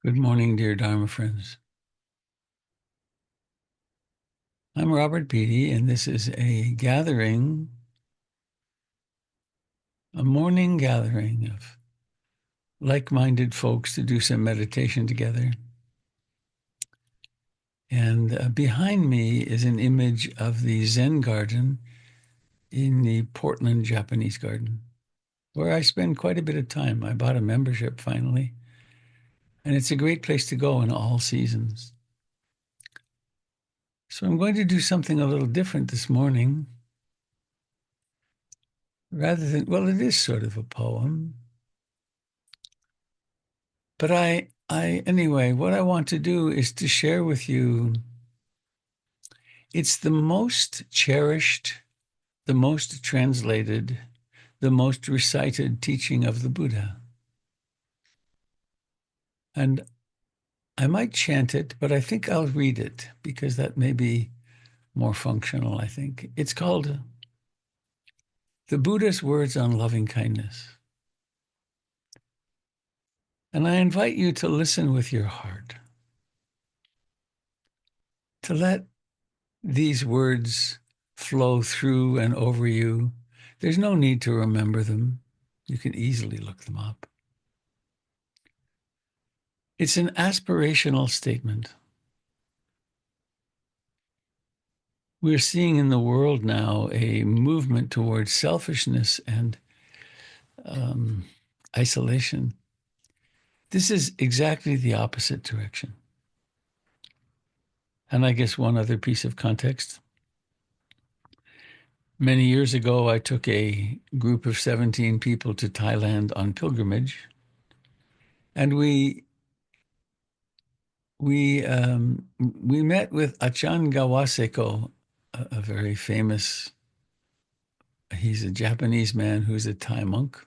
Good morning, dear Dharma friends. I'm Robert Beatty, and this is a gathering, a morning gathering of like-minded folks to do some meditation together. And behind me is an image of the Zen garden in the Portland Japanese garden, where I spend quite a bit of time. I bought a membership finally, and it's a great place to go in all seasons. So I'm going to do something a little different this morning. Rather than, well, it is sort of a poem. But anyway, what I want to do is to share with you, it's the most cherished, the most translated, the most recited teaching of the Buddha. And I might chant it, but I think I'll read it because that may be more functional, I think. It's called The Buddha's Words on Loving Kindness. And I invite you to listen with your heart, to let these words flow through and over you. There's no need to remember them. You can easily look them up. It's an aspirational statement. We're seeing in the world now a movement towards selfishness and um, isolation. This is exactly the opposite direction. And I guess one other piece of context. Many years ago, I took a group of 17 people to Thailand on pilgrimage, and we met with Achan Gawaseko, a very famous. He's a Japanese man who's a Thai monk,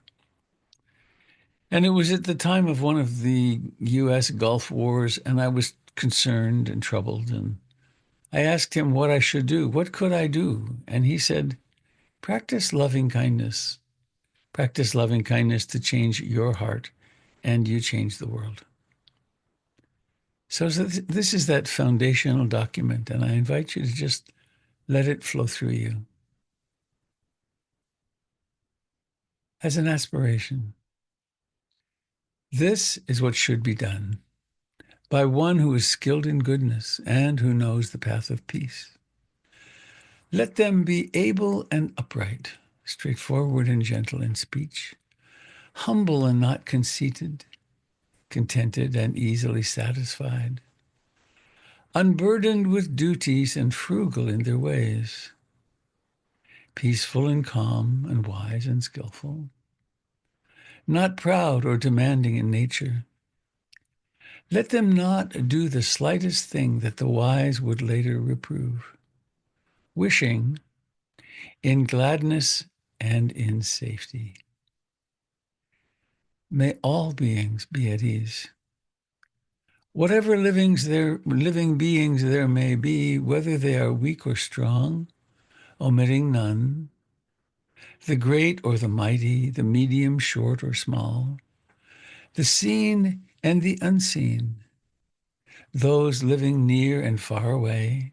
and it was at the time of one of the U.S. Gulf Wars, and I was concerned and troubled, and I asked him what I should do. What could I do? And he said, "Practice loving kindness. Practice loving kindness to change your heart, and you change the world." So this is that foundational document, and I invite you to just let it flow through you as an aspiration. This is what should be done by one who is skilled in goodness and who knows the path of peace. Let them be able and upright, straightforward and gentle in speech, humble and not conceited, contented and easily satisfied, unburdened with duties and frugal in their ways, peaceful and calm and wise and skillful, not proud or demanding in nature. Let them not do the slightest thing that the wise would later reprove, wishing in gladness and in safety. May all beings be at ease. Whatever living beings there may be, whether they are weak or strong, omitting none, the great or the mighty, the medium, short or small, the seen and the unseen, those living near and far away,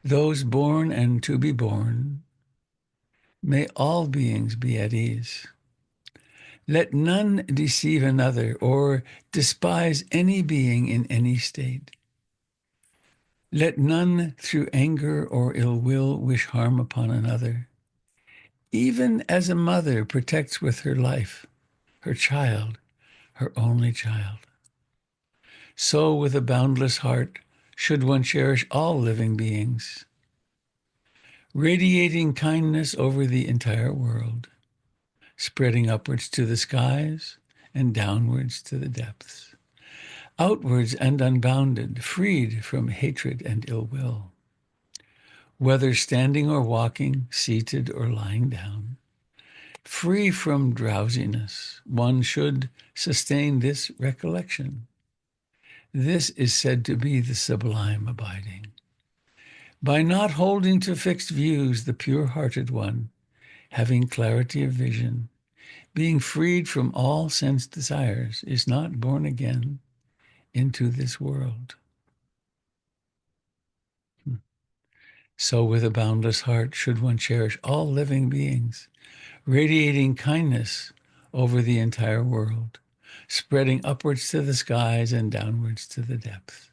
those born and to be born, may all beings be at ease. Let none deceive another or despise any being in any state. Let none through anger or ill will wish harm upon another. Even as a mother protects with her life her child, her only child, so with a boundless heart should one cherish all living beings, radiating kindness over the entire world, spreading upwards to the skies and downwards to the depths, outwards and unbounded, freed from hatred and ill will. Whether standing or walking, seated or lying down, free from drowsiness, one should sustain this recollection. This is said to be the sublime abiding. By not holding to fixed views, the pure-hearted one, having clarity of vision, being freed from all sense desires, is not born again, into this world. So with a boundless heart should one cherish all living beings, radiating kindness over the entire world, spreading upwards to the skies and downwards to the depths,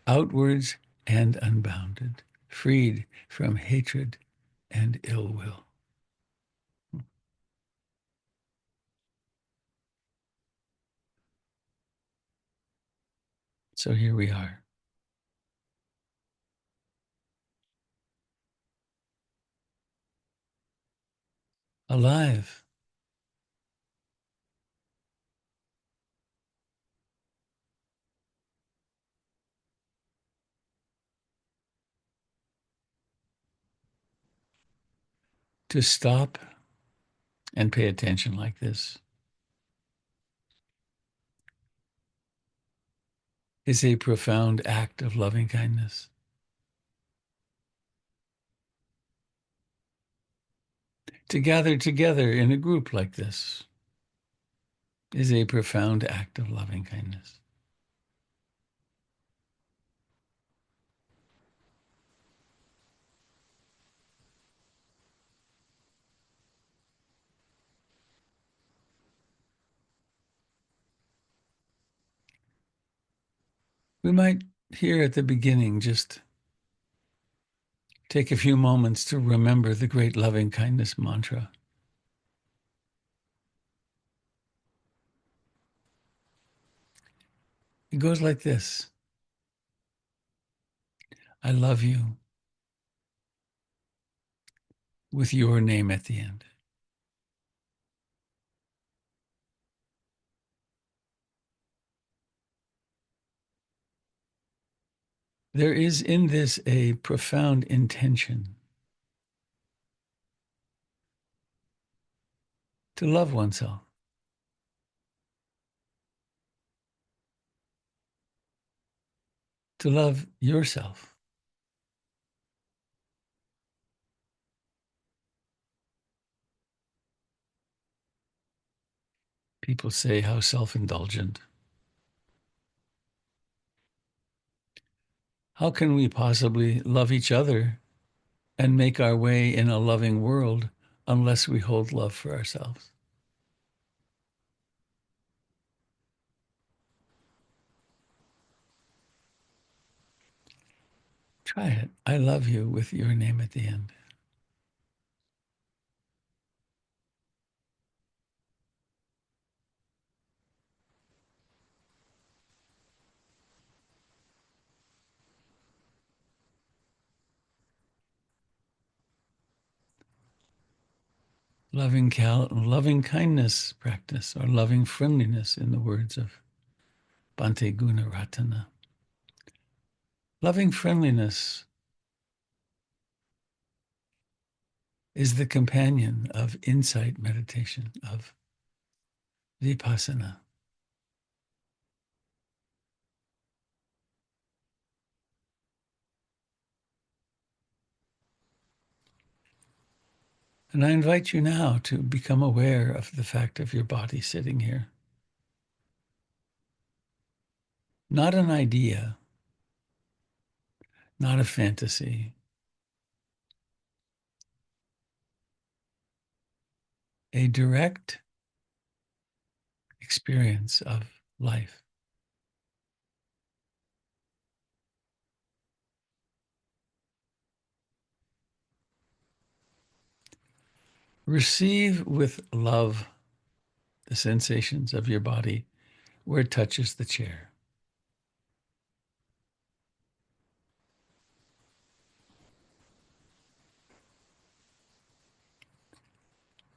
outwards and unbounded, freed from hatred and ill will. So here we are, alive, to stop and pay attention like this is a profound act of loving kindness. To gather together in a group like this is a profound act of loving kindness. We might here at the beginning just take a few moments to remember the great loving kindness mantra. It goes like this: I love you, with your name at the end. There is in this a profound intention to love oneself, to love yourself. People say, how self-indulgent. How can we possibly love each other and make our way in a loving world unless we hold love for ourselves? Try it. I love you with your name at the end. Loving kindness practice, or loving friendliness in the words of Bhante Gunaratana. Loving friendliness is the companion of insight meditation, of vipassana. And I invite you now to become aware of the fact of your body sitting here. Not an idea, not a fantasy, a direct experience of life. Receive with love the sensations of your body where it touches the chair.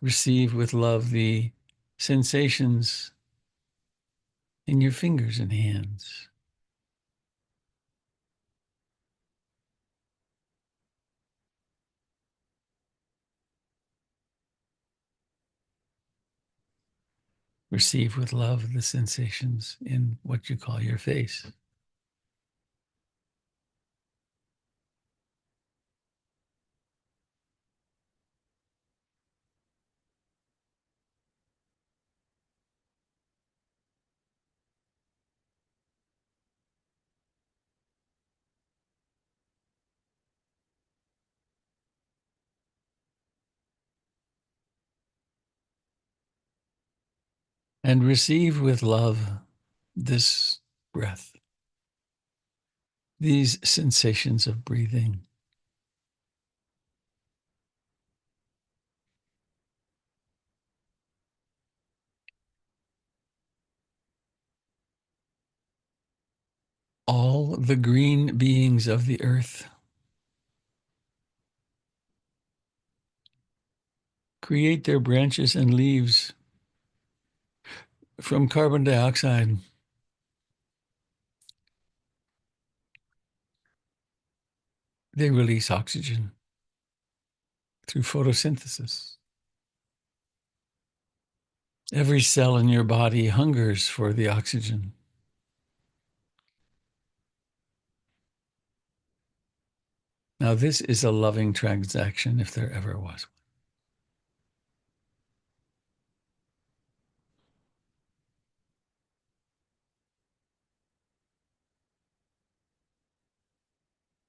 Receive with love the sensations in your fingers and hands. Receive with love the sensations in what you call your face. and receive with love this breath, these sensations of breathing. All the green beings of the earth create their branches and leaves from carbon dioxide. They release oxygen through photosynthesis. Every cell in your body hungers for the oxygen. Now, this is a loving transaction if there ever was.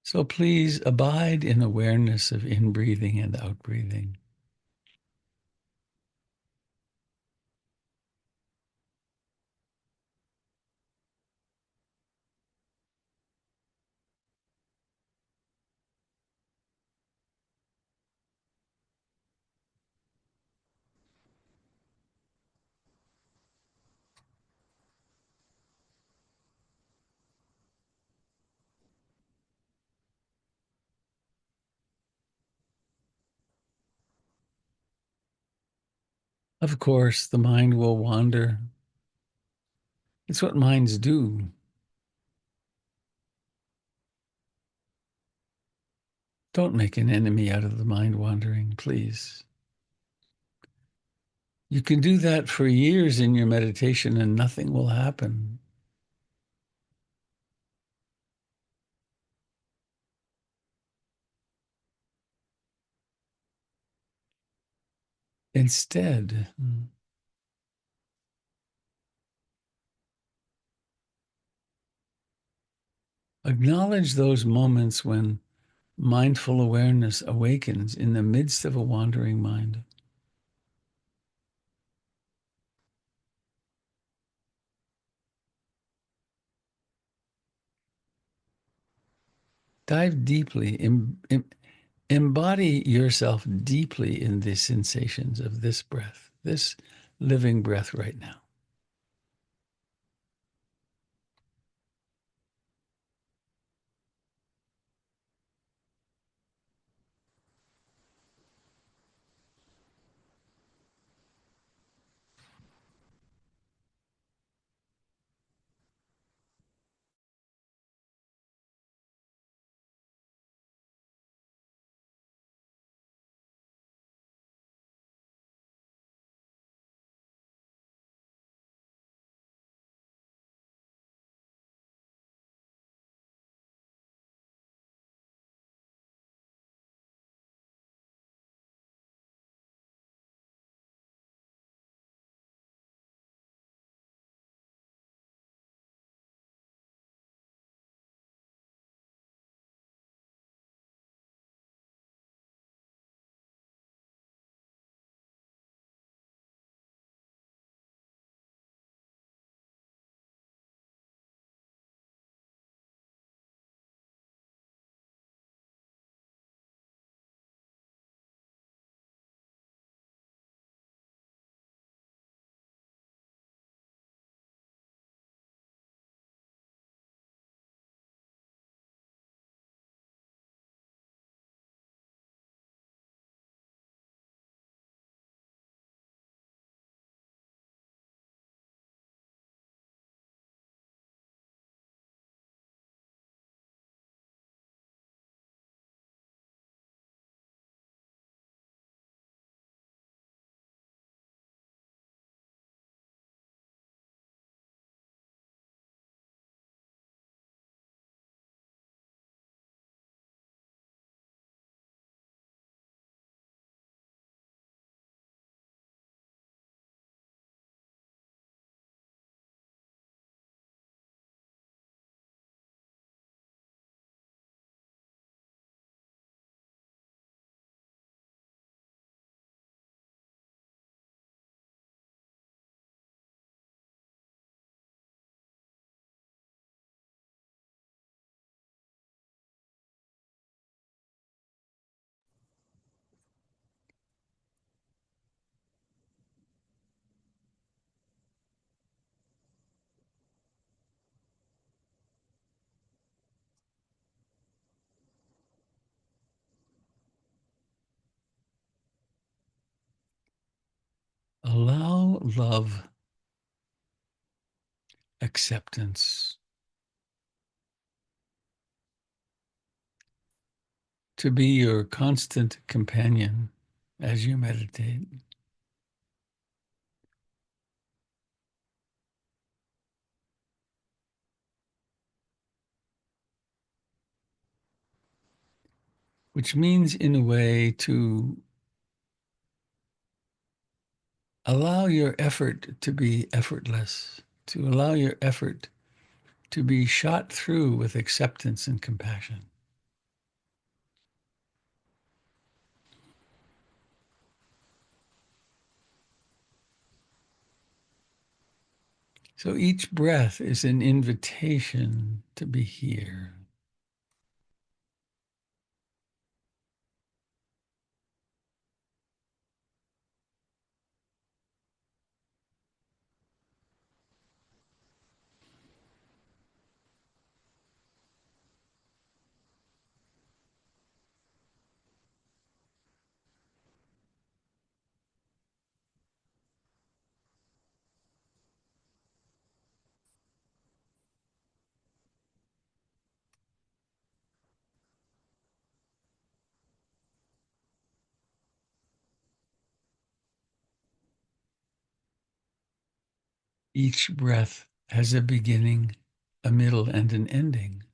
So please abide in awareness of in-breathing and out-breathing. Of course, the mind will wander. It's what minds do. Don't make an enemy out of the mind wandering, please. You can do that for years in your meditation and nothing will happen. Instead, acknowledge those moments when mindful awareness awakens in the midst of a wandering mind. Dive deeply, embody yourself deeply in the sensations of this breath, this living breath right now. love, acceptance, to be your constant companion as you meditate. Which means, in a way, to allow your effort to be effortless, to allow your effort to be shot through with acceptance and compassion. So each breath is an invitation to be here. Each breath has a beginning, a middle, and an ending.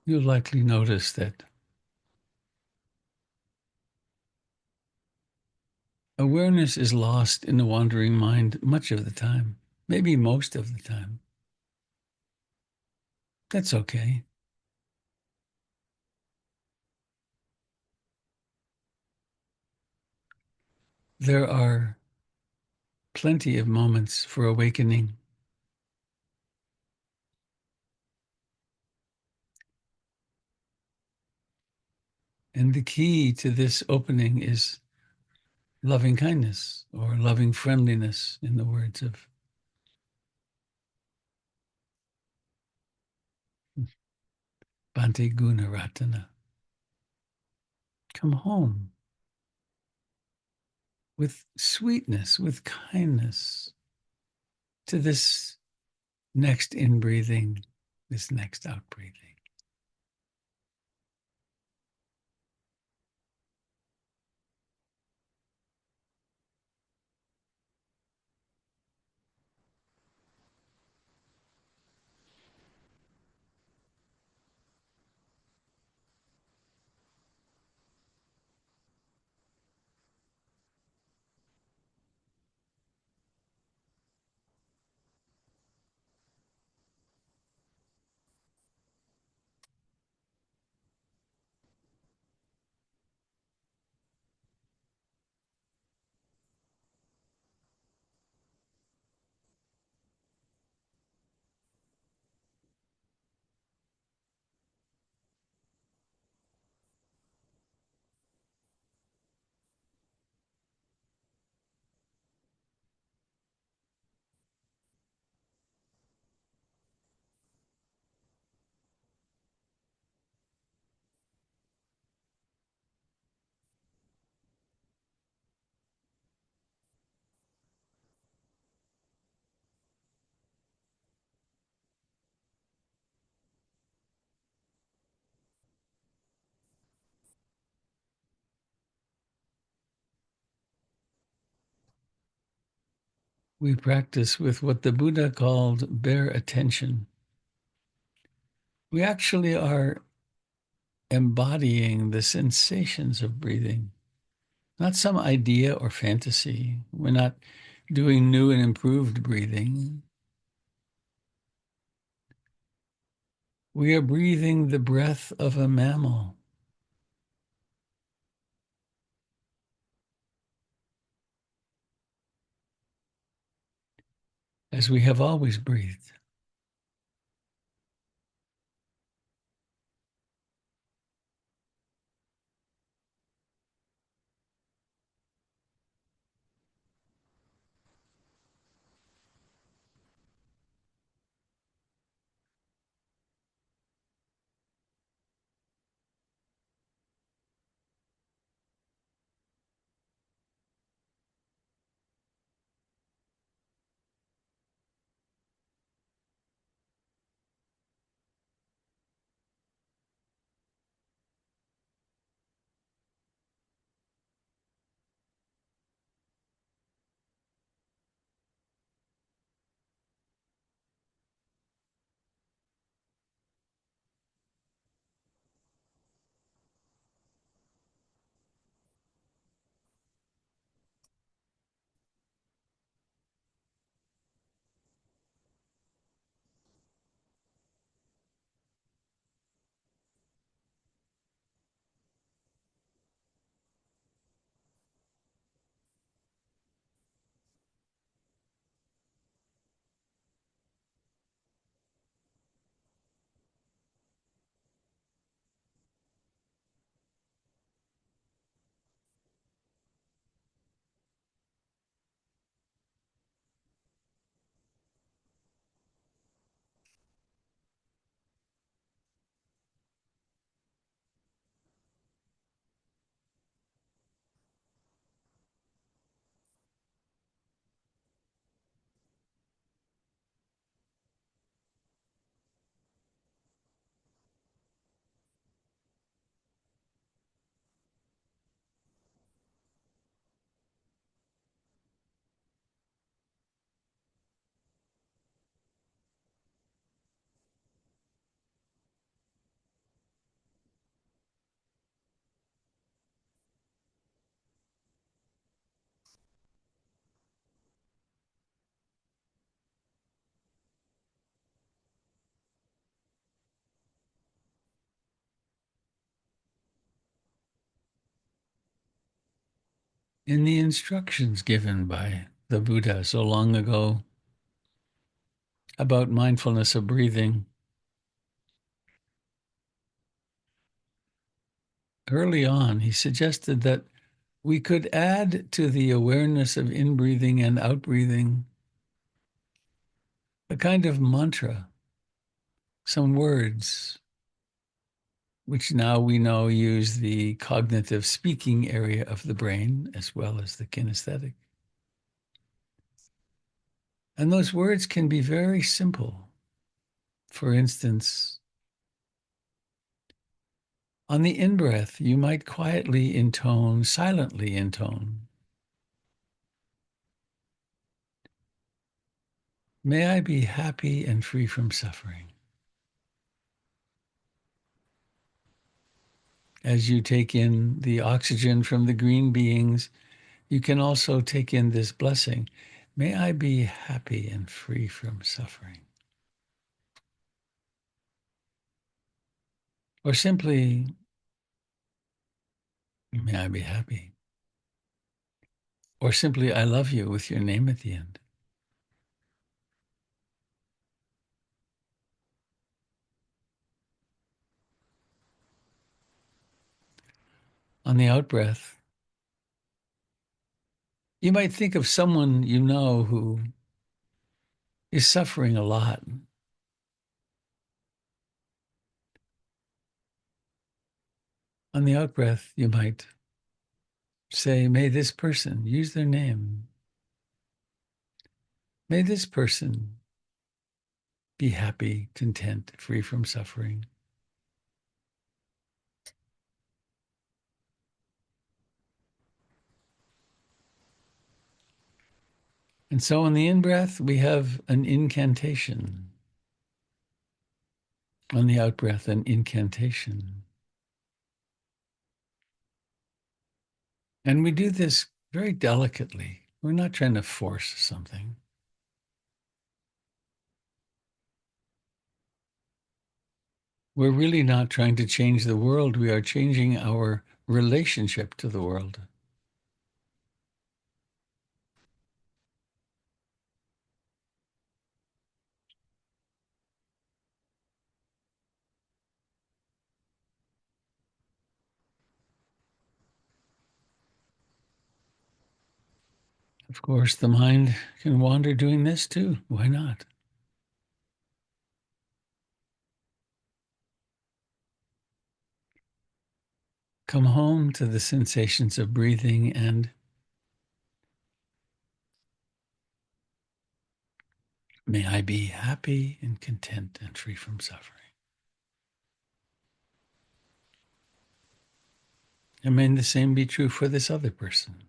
You'll likely notice that awareness is lost in the wandering mind much of the time, maybe most of the time. That's okay. There are plenty of moments for awakening. And the key to this opening is loving kindness or loving friendliness, in the words of Bhante Gunaratana. Come home with sweetness, with kindness to this next inbreathing this next out breathing. We practice with what the Buddha called bare attention. We actually are embodying the sensations of breathing, not some idea or fantasy. We're not doing new and improved breathing. We are breathing the breath of a mammal, as we have always breathed. In the instructions given by the Buddha so long ago about mindfulness of breathing, early on, he suggested that we could add to the awareness of in-breathing and out-breathing a kind of mantra, some words, which now we know use the cognitive speaking area of the brain as well as the kinesthetic. And those words can be very simple. For instance, on the in-breath, you might quietly intone, silently intone, may I be happy and free from suffering. As you take in the oxygen from the green beings, you can also take in this blessing. May I be happy and free from suffering. Or simply, may I be happy. Or simply, I love you with your name at the end. On the out breath, you might think of someone you know who is suffering a lot. On the out breath, you might say, may this person, use their name, may this person be happy, content, free from suffering. And so on the in-breath, we have an incantation. On the out-breath, an incantation. And we do this very delicately. We're not trying to force something. We're really not trying to change the world. We are changing our relationship to the world. Of course, the mind can wander doing this too. Why not? Come home to the sensations of breathing and may I be happy and content and free from suffering. And may the same be true for this other person.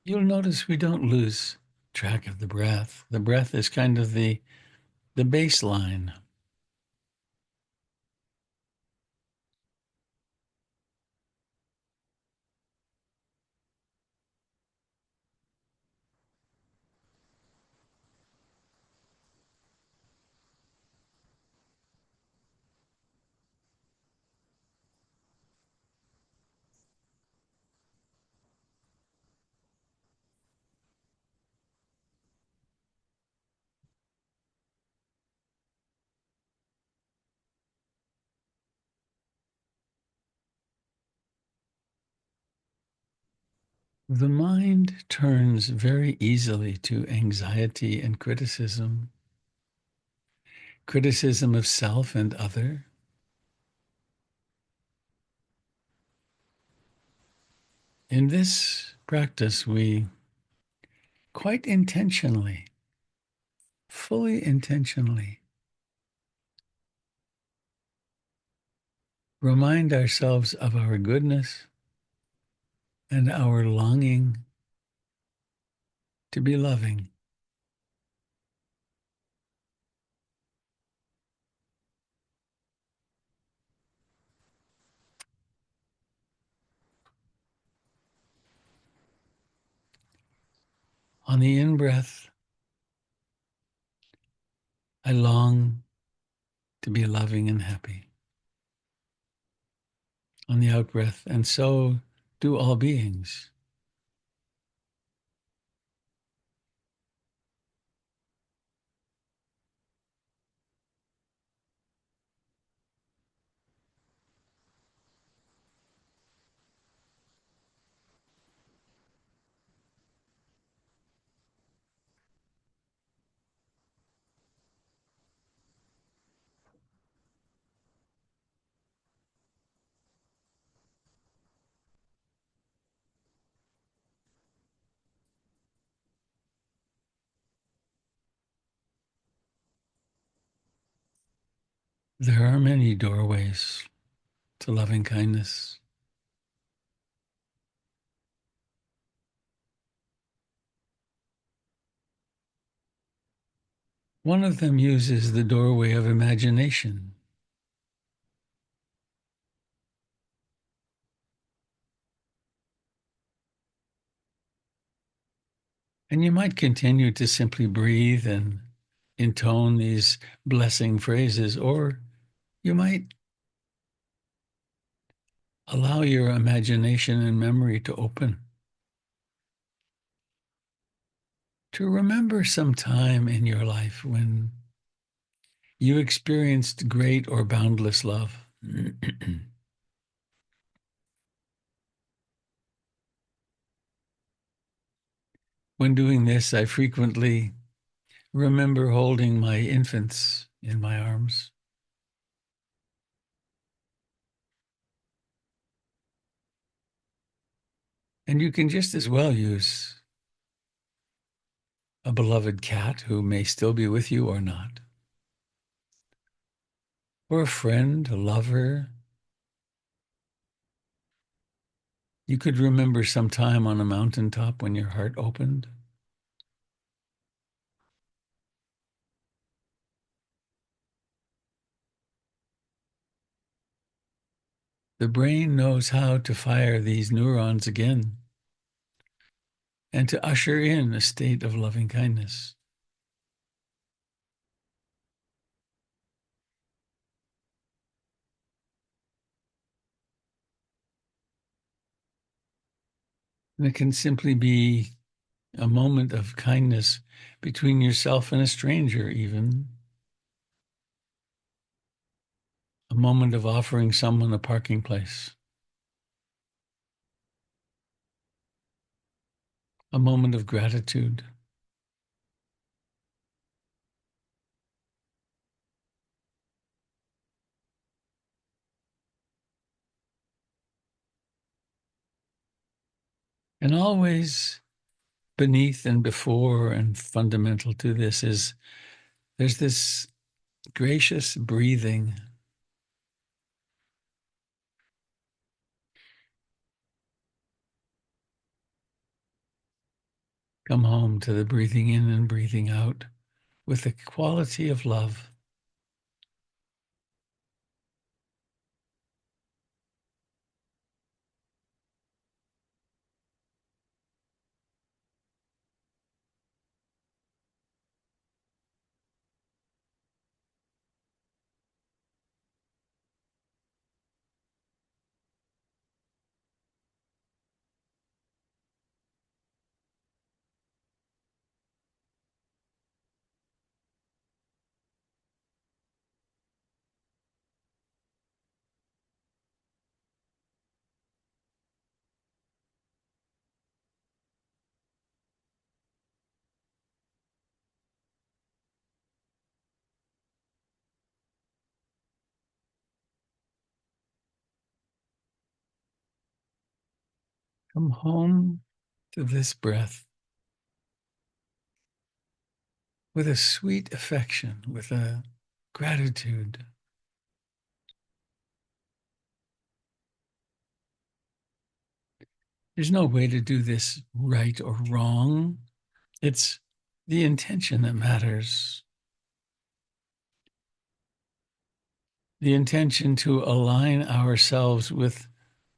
You'll notice we don't lose track of the breath. The breath is kind of the baseline. The mind turns very easily to anxiety and criticism, criticism of self and other. In this practice, we quite intentionally, fully intentionally, remind ourselves of our goodness and our longing to be loving. On the in-breath, I long to be loving and happy. On the out-breath, and so do all beings. There are many doorways to loving kindness. One of them uses the doorway of imagination. And you might continue to simply breathe and intone these blessing phrases, or you might allow your imagination and memory to open, to remember some time in your life when you experienced great or boundless love. When doing this, I frequently remember holding my infants in my arms. And you can just as well use a beloved cat who may still be with you or not, or a friend, a lover. You could remember some time on a mountaintop when your heart opened. The brain knows how to fire these neurons again and to usher in a state of loving kindness. And it can simply be a moment of kindness between yourself and a stranger, even a moment of offering someone a parking place, a moment of gratitude. And always beneath and before and fundamental to this is there's this gracious breathing. Come home to the breathing in and breathing out with the quality of love. Come home to this breath with a sweet affection, with a gratitude. There's no way to do this right or wrong. It's the intention that matters. The intention to align ourselves with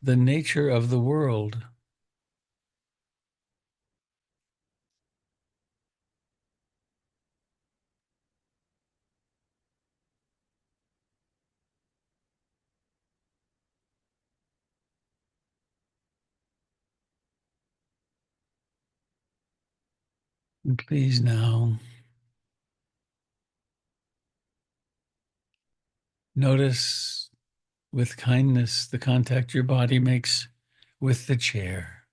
the nature of the world. And please now notice with kindness the contact your body makes with the chair.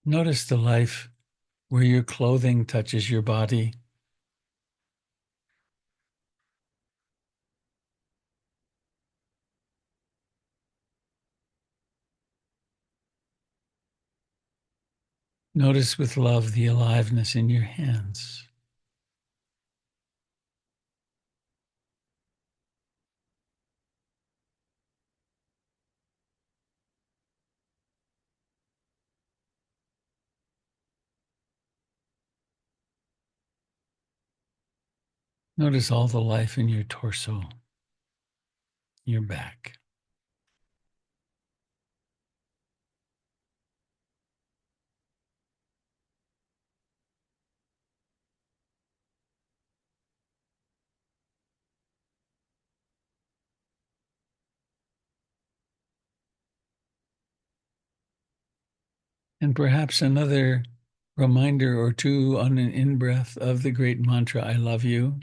Notice the life where your clothing touches your body. Notice with love the aliveness in your hands. Notice all the life in your torso, your back. And perhaps another reminder or two on an in-breath of the great mantra, I love you.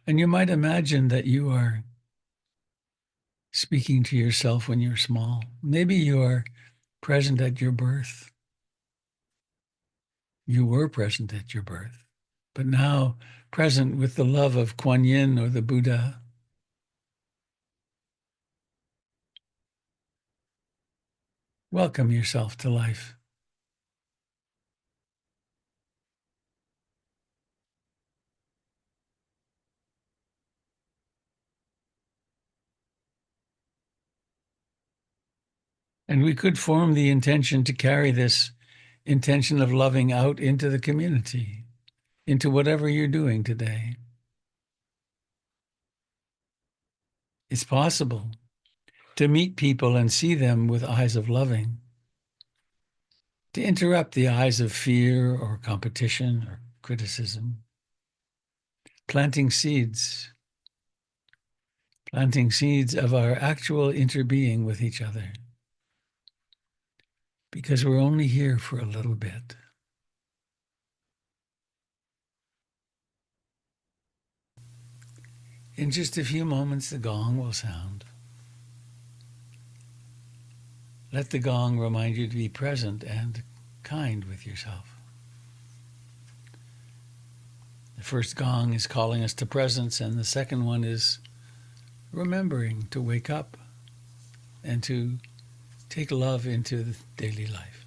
And you might imagine that you are speaking to yourself when you're small. Maybe you are present at your birth. You were present at your birth, but now present with the love of Kuan Yin or the Buddha. Welcome yourself to life. And we could form the intention to carry this intention of loving out into the community, into whatever you're doing today. It's possible to meet people and see them with eyes of loving, to interrupt the eyes of fear or competition or criticism, planting seeds of our actual interbeing with each other, because we're only here for a little bit. In just a few moments, the gong will sound. Let the gong remind you to be present and kind with yourself. The first gong is calling us to presence, and the second one is remembering to wake up and to take love into the daily life.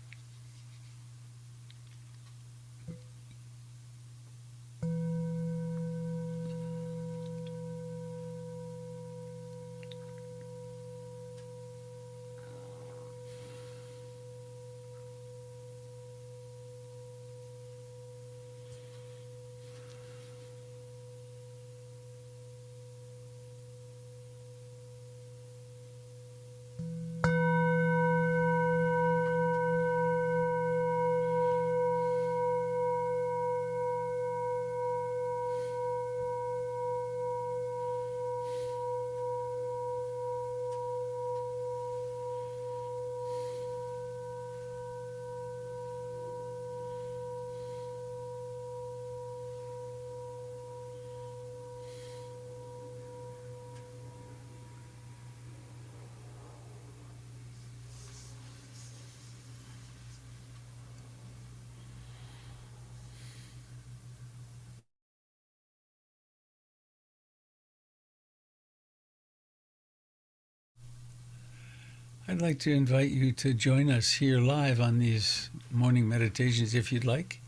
I'd like to invite you to join us here live on these morning meditations if you'd like.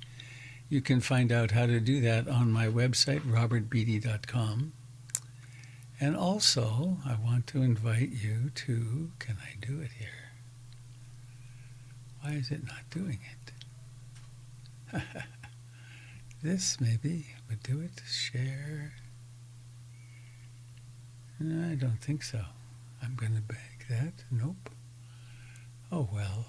You can find out how to do that on my website, robertbeatty.com. And also, I want to invite you to, can I do it here? Why is it not doing it? This maybe would do it. Share. No, I don't think so. I'm going to beg that. Nope. Oh well.